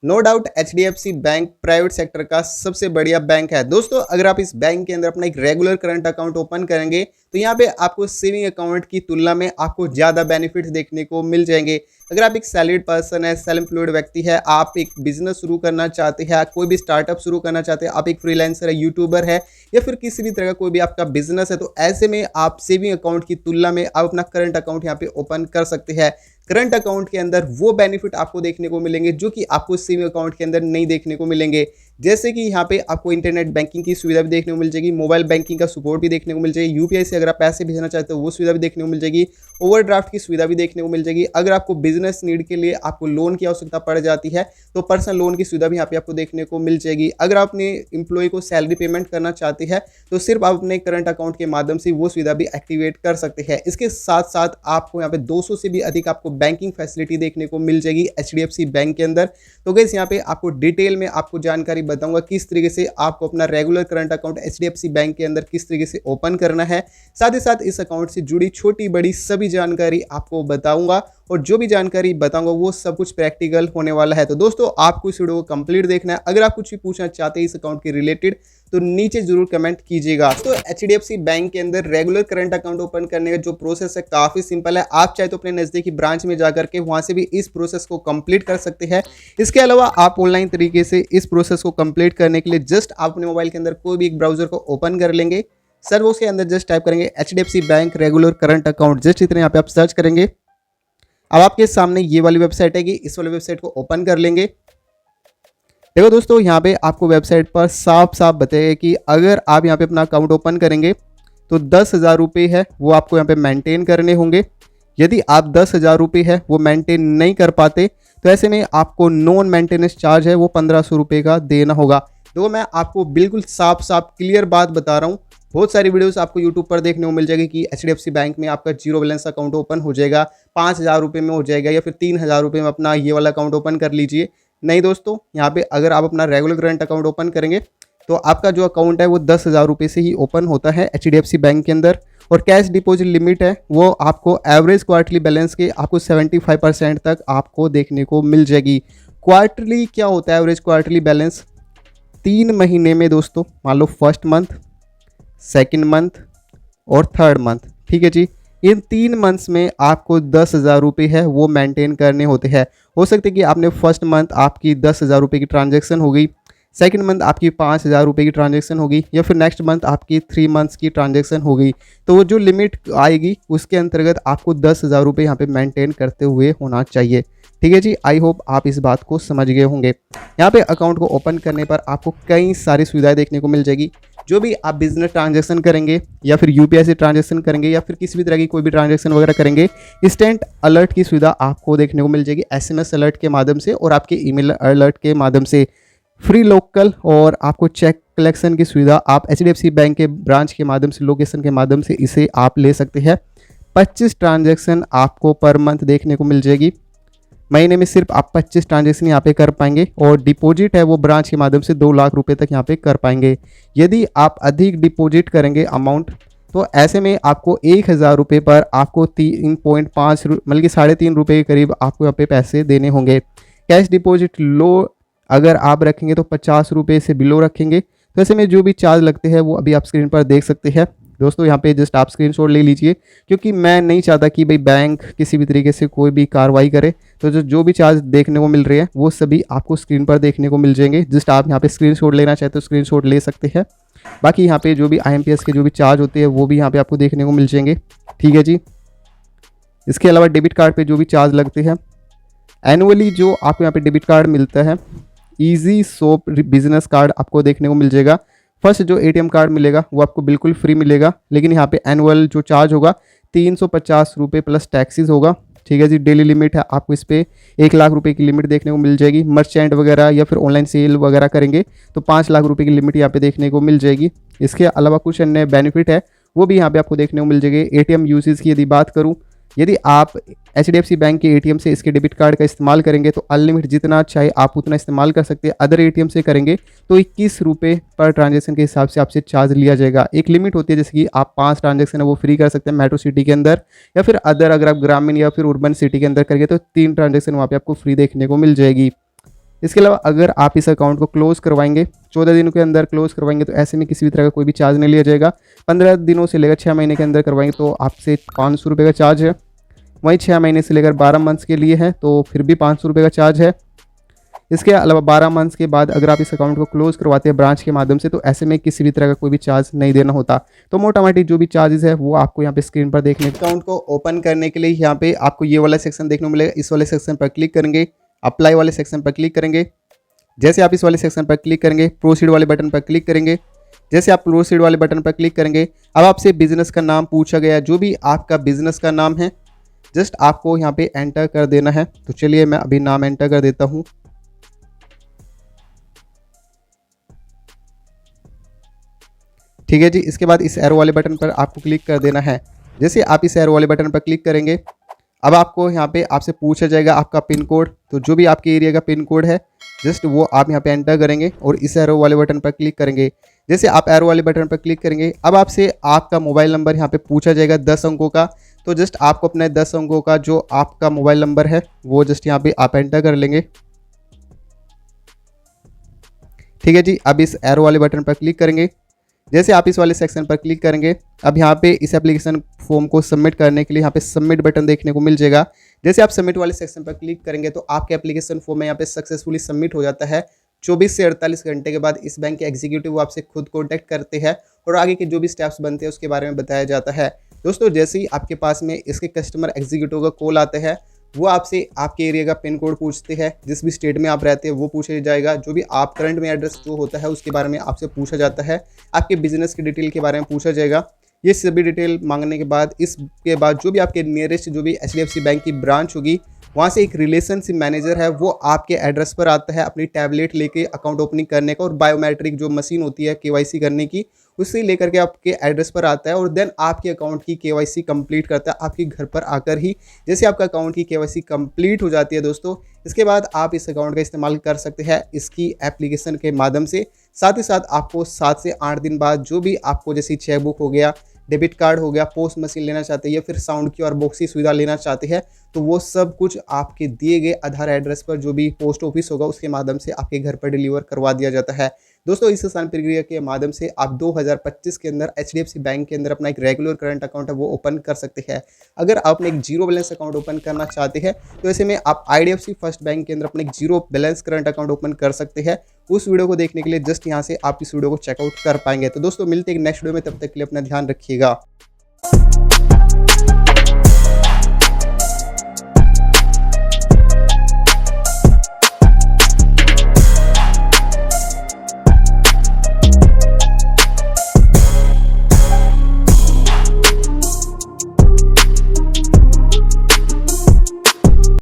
No doubt HDFC bank private sector का सबसे बढ़िया बैंक है। दोस्तों अगर आप इस बैंक के अंदर अपना एक रेगुलर करंट अकाउंट ओपन करेंगे तो यहाँ पे आपको सेविंग अकाउंट की तुलना में आपको ज़्यादा बेनिफिट्स देखने को मिल जाएंगे। अगर आप एक सैलरीड पर्सन है, सेल्फ एम्प्लॉयड व्यक्ति है, आप एक बिजनेस शुरू करना चाहते हैं, कोई भी स्टार्टअप शुरू करना चाहते हैं, आप एक फ्रीलांसर है, यूट्यूबर है या फिर किसी भी तरह का कोई भी आपका बिजनेस है, तो ऐसे में आप सेविंग अकाउंट की तुलना में आप अपना करंट अकाउंट यहाँ पे ओपन कर सकते हैं। करंट अकाउंट के अंदर वो बेनिफिट आपको देखने को मिलेंगे जो कि आपको सेविंग अकाउंट के अंदर नहीं देखने को मिलेंगे। जैसे कि यहाँ पे आपको इंटरनेट बैंकिंग की सुविधा भी देखने को मिल जाएगी, मोबाइल बैंकिंग का सपोर्ट भी देखने को मिल जाएगी, यूपीआई से अगर आप पैसे भेजना चाहते हो वो सुविधा भी देखने को मिल जाएगी, ओवरड्राफ्ट की सुविधा भी देखने को मिल जाएगी। अगर आपको बिजनेस नीड के लिए आपको लोन की आवश्यकता पड़ जाती है तो पर्सनल लोन की सुविधा भी यहाँ पे आपको देखने को मिल जाएगी। अगर आप अपने एम्प्लॉय को सैलरी पेमेंट करना चाहते हैं तो सिर्फ आप अपने करंट अकाउंट के माध्यम से वो सुविधा भी एक्टिवेट कर सकते हैं। इसके साथ साथ आपको यहाँ पे 200 से भी अधिक आपको बैंकिंग फैसिलिटी देखने को मिल जाएगी एचडीएफसी बैंक के अंदर। तो गाइस यहाँ पे आपको डिटेल में आपको जानकारी बताऊंगा किस तरीके से आपको अपना regular current account HDFC bank के अंदर किस तरीके से ओपन करना है। साथ ही साथ इस अकाउंट से जुड़ी छोटी बड़ी सभी जानकारी आपको बताऊंगा और जो भी जानकारी बताऊंगा वो सब कुछ प्रैक्टिकल होने वाला है। तो दोस्तों आपको इस वीडियो को कंप्लीट देखना है। अगर आप कुछ भी पूछना चाहते हैं इस अकाउंट के रिलेटेड तो नीचे जरूर कमेंट कीजिएगा। तो एचडीएफसी बैंक के अंदर रेगुलर करंट अकाउंट ओपन करने का जो प्रोसेस है काफी सिंपल है। आप चाहे तो अपने नजदीकी ब्रांच में जाकर के वहां से भी इस प्रोसेस को कंप्लीट कर सकते हैं। इसके अलावा आप ऑनलाइन तरीके से इस प्रोसेस को कंप्लीट करने के लिए जस्ट आप अपने मोबाइल के अंदर कोई भी एक ब्राउजर को ओपन कर लेंगे। सर उसके अंदर जस्ट टाइप करेंगे HDFC bank regular current account, just इतने यहाँ पे आप सर्च करेंगे। अब आपके सामने ये वाली वेबसाइट है कि इस वाली वेबसाइट को ओपन कर लेंगे। देखो दोस्तों यहाँ पे आपको वेबसाइट पर साफ साफ बताइए कि अगर आप यहाँ पे अपना अकाउंट ओपन करेंगे तो 10,000 रुपये है वो आपको यहाँ पे मेंटेन करने होंगे। यदि आप 10,000 रुपये है वो मेंटेन नहीं कर पाते तो ऐसे में आपको नॉन मेंटेनेंस चार्ज है वो 1,500 रुपये का देना होगा। तो मैं आपको बिल्कुल साफ साफ क्लियर बात बता रहा हूँ। बहुत सारी वीडियोस आपको यूट्यूब पर देखने को मिल जाएगी कि एचडीएफसी बैंक में आपका जीरो बैलेंस अकाउंट ओपन हो जाएगा, 5,000 रुपये में हो जाएगा या फिर 3,000 रुपये में अपना ये वाला अकाउंट ओपन कर लीजिए। नहीं दोस्तों, यहाँ पे अगर आप अपना रेगुलर करंट अकाउंट ओपन करेंगे तो आपका जो अकाउंट है वो 10,000 रुपये से ही ओपन होता है एचडीएफसी बैंक के अंदर। और कैश डिपॉजिट लिमिट है वो आपको एवरेज क्वार्टरली बैलेंस के आपको 75% तक आपको देखने को मिल जाएगी। क्वार्टरली क्या होता है एवरेज क्वार्टरली बैलेंस? 3 महीने में दोस्तों, मान लो फर्स्ट मंथ, सेकेंड मंथ और थर्ड मंथ, ठीक है जी, इन 3 मंथ्स में आपको 10,000 रुपये है वो मेंटेन करने होते हैं। हो सकता है कि आपने फर्स्ट मंथ आपकी 10,000 रुपये की ट्रांजैक्शन हो गई, सेकंड मंथ आपकी 5,000 रुपये की ट्रांजैक्शन होगी या फिर नेक्स्ट मंथ आपकी 3 मंथ्स की ट्रांजैक्शन हो गई। तो वो जो लिमिट आएगी उसके अंतर्गत आपको 10,000 रुपये यहाँ पे मेंटेन करते हुए होना चाहिए। ठीक है जी, आई होप आप इस बात को समझ गए होंगे। यहाँ पे अकाउंट को ओपन करने पर आपको कई सारी सुविधाएं देखने को मिल जाएगी। जो भी आप बिजनेस ट्रांजैक्शन करेंगे या फिर यूपीआई से ट्रांजैक्शन करेंगे या फिर किसी भी तरह की कोई भी ट्रांजैक्शन वगैरह करेंगे, इंस्टेंट अलर्ट की सुविधा आपको देखने को मिल जाएगी एसएमएस अलर्ट के माध्यम से और आपके ईमेल अलर्ट के माध्यम से। फ्री लोकल और आपको चेक कलेक्शन की सुविधा आप एचडीएफसी बैंक के ब्रांच के माध्यम से, लोकेशन के माध्यम से इसे आप ले सकते हैं। 25 ट्रांजैक्शन आपको पर मंथ देखने को मिल जाएगी। महीने में सिर्फ आप 25 ट्रांजैक्शन यहाँ पे कर पाएंगे और डिपॉजिट है वो ब्रांच के माध्यम से 2 लाख रुपए तक यहाँ पे कर पाएंगे। यदि आप अधिक डिपॉजिट करेंगे अमाउंट तो ऐसे में आपको 1,000 रुपये पर आपको 3.5 मतलब कि 3.5 रुपये के करीब आपको यहाँ पे पैसे देने होंगे। कैश डिपॉजिट लो अगर आप रखेंगे तो 50 रुपये से बिलो रखेंगे। तो ऐसे में जो भी चार्ज लगते हैं वो अभी आप स्क्रीन पर देख सकते हैं। दोस्तों यहाँ पे जस्ट आप स्क्रीनशॉट ले लीजिए क्योंकि मैं नहीं चाहता कि भाई बैंक किसी भी तरीके से कोई भी कार्रवाई करे। तो जो भी चार्ज देखने को मिल रहे हैं वो सभी आपको स्क्रीन पर देखने को मिल जाएंगे। जस्ट आप यहाँ पे स्क्रीनशॉट लेना चाहते हो स्क्रीनशॉट ले सकते हैं। बाकी यहाँ पे जो भी IMPS के जो भी चार्ज होते हैं वो भी यहाँ पे आपको देखने को मिल जाएंगे। ठीक है जी, इसके अलावा डेबिट कार्ड पर जो भी चार्ज लगते हैं एनुअली, जो आपको यहाँ पे डेबिट कार्ड मिलता है ईजी शॉप बिजनेस कार्ड आपको देखने को मिल जाएगा। फर्स्ट जो ATM कार्ड मिलेगा वो आपको बिल्कुल फ्री मिलेगा, लेकिन यहाँ पे एनुअल जो चार्ज होगा 350 रुपये प्लस टैक्सेस होगा। ठीक है जी, डेली लिमिट है आपको इस पर 1 लाख रुपए की लिमिट देखने को मिल जाएगी। मर्चेंट वगैरह या फिर ऑनलाइन सेल वगैरह करेंगे तो 5 लाख रुपए की लिमिट यहाँ पे देखने को मिल जाएगी। इसके अलावा कुछ अन्य बेनिफिट है वो भी यहाँ पे आपको देखने को मिल जाएगी। ATM यूसेज की यदि बात करूँ, यदि आप एचडीएफसी बैंक के ATM से इसके डेबिट कार्ड का इस्तेमाल करेंगे तो अनलिमिट जितना चाहे आप उतना इस्तेमाल कर सकते हैं। अदर ATM से करेंगे तो 21 रुपये पर ट्रांजैक्शन के हिसाब से आपसे चार्ज लिया जाएगा। एक लिमिट होती है, जैसे कि आप 5 ट्रांजैक्शन है वो फ्री कर सकते हैं मेट्रो सिटी के अंदर, या फिर अदर अगर आप ग्रामीण या फिर अर्बन सिटी के अंदर करेंगे तो 3 ट्रांजैक्शन वहाँ पे आपको फ्री देखने को मिल जाएगी। इसके अलावा अगर आप इस अकाउंट को क्लोज करवाएंगे, 14 दिनों के अंदर क्लोज करवाएंगे तो ऐसे में किसी भी तरह का कोई भी चार्ज नहीं लिया जाएगा। 15 दिनों से लेकर 6 महीने के अंदर करवाएंगे तो आपसे 500 रुपये का चार्ज है। वहीं 6 महीने से लेकर 12 मंथ्स के लिए है तो फिर भी 500 रुपये का चार्ज है। इसके अलावा 12 मंथ्स के बाद अगर आप इस अकाउंट को क्लोज करवाते हैं ब्रांच के माध्यम से तो ऐसे में किसी भी तरह का कोई भी चार्ज नहीं देना होता। तो मोटा मोटी जो भी चार्जेस है वो आपको यहाँ पे स्क्रीन पर देखने। अकाउंट को ओपन करने के लिए यहाँ पे आपको ये वाला सेक्शन देखने को मिलेगा। इस वाले सेक्शन पर क्लिक करेंगे, अप्लाई वाले सेक्शन पर क्लिक करेंगे। जैसे आप इस वाले सेक्शन पर क्लिक करेंगे, प्रोसीड वाले बटन पर क्लिक करेंगे। जैसे आप प्रोसीड वाले बटन पर क्लिक करेंगे, अब आपसे बिजनेस का नाम पूछा गया, जो भी आपका बिजनेस का नाम है जस्ट आपको यहाँ पे एंटर कर देना है। तो चलिए मैं अभी नाम एंटर कर देता हूँ। ठीक है जी। इसके बाद इस एरो वाले बटन पर आपको क्लिक कर देना है। जैसे आप इस एरो वाले बटन पर क्लिक करेंगे, अब आपको यहाँ पे आपसे पूछा जाएगा आपका पिन कोड। तो जो भी आपके एरिया का पिन कोड है जस्ट वो आप यहाँ पे एंटर करेंगे और इस एरो वाले बटन पर क्लिक करेंगे। जैसे आप एरो वाले बटन पर क्लिक करेंगे, अब आपसे आपका मोबाइल नंबर यहाँ पे पूछा जाएगा 10 अंकों का। तो जस्ट आपको अपने 10 अंकों का जो आपका मोबाइल नंबर है वो जस्ट यहाँ पे आप एंटर कर लेंगे। ठीक है जी। अब इस एरो वाले बटन पर क्लिक करेंगे। जैसे आप इस वाले सेक्शन पर क्लिक करेंगे, अब यहाँ पे इस एप्लीकेशन फॉर्म को सबमिट करने के लिए यहाँ पे सबमिट बटन देखने को मिल जाएगा। जैसे आप सबमिट वाले सेक्शन पर क्लिक करेंगे तो आपके एप्लीकेशन फॉर्म यहाँ पे सक्सेसफुली सबमिट हो जाता है। 24 से 48 घंटे के बाद इस बैंक के एग्जीक्यूटिव आपसे खुद कॉन्टैक्ट करते हैं और आगे के जो भी स्टेप्स बनते हैं उसके बारे में बताया जाता है। दोस्तों जैसे ही आपके पास में इसके कस्टमर एग्जीक्यूटिव का कॉल आता है, वो आपसे आपके एरिया का पिन कोड पूछते हैं, जिस भी स्टेट में आप रहते हैं वो पूछा जाएगा। जो भी आप करंट में एड्रेस जो होता है उसके बारे में आपसे पूछा जाता है। आपके बिजनेस की डिटेल के बारे में पूछा जाएगा। ये सभी डिटेल मांगने के बाद इसके बाद जो भी आपके नियरेस्ट जो भी HDFC बैंक की ब्रांच होगी वहाँ से एक रिलेशनशिप मैनेजर है वो आपके एड्रेस पर आता है अपनी टैबलेट लेके अकाउंट ओपनिंग करने का, और बायोमेट्रिक जो मशीन होती है KYC करने की उसे लेकर के आपके एड्रेस पर आता है और देन आपके अकाउंट की KYC कंप्लीट करता है आपके घर पर आकर ही। जैसे आपका अकाउंट की KYC कंप्लीट हो जाती है दोस्तों, इसके बाद आप इस अकाउंट का इस्तेमाल कर सकते हैं इसकी एप्लीकेशन के माध्यम से। साथ ही साथ आपको 7 से 8 दिन बाद जो भी आपको जैसे चेकबुक हो गया, डेबिट कार्ड हो गया, पोस्ट मशीन लेना चाहते हैं या फिर साउंड की और बॉक्स की सुविधा लेना चाहते हैं तो वो सब कुछ आपके दिए गए आधार एड्रेस पर जो भी पोस्ट ऑफिस होगा उसके माध्यम से आपके घर पर डिलीवर करवा दिया जाता है। दोस्तों इस आसान प्रक्रिया के माध्यम से आप 2025 के अंदर HDFC बैंक के अंदर अपना एक रेगुलर करंट अकाउंट है वो ओपन कर सकते हैं। अगर आप अपने एक जीरो बैलेंस अकाउंट ओपन करना चाहते हैं तो ऐसे में आप IDFC फर्स्ट बैंक के अंदर अपने एक zero balance current account open कर सकते हैं। उस वीडियो को देखने के लिए जस्ट यहाँ से आप इस वीडियो को चेकआउट कर पाएंगे। तो दोस्तों मिलते हैं नेक्स्ट वीडियो में, तब तक के लिए अपना ध्यान रखिएगा।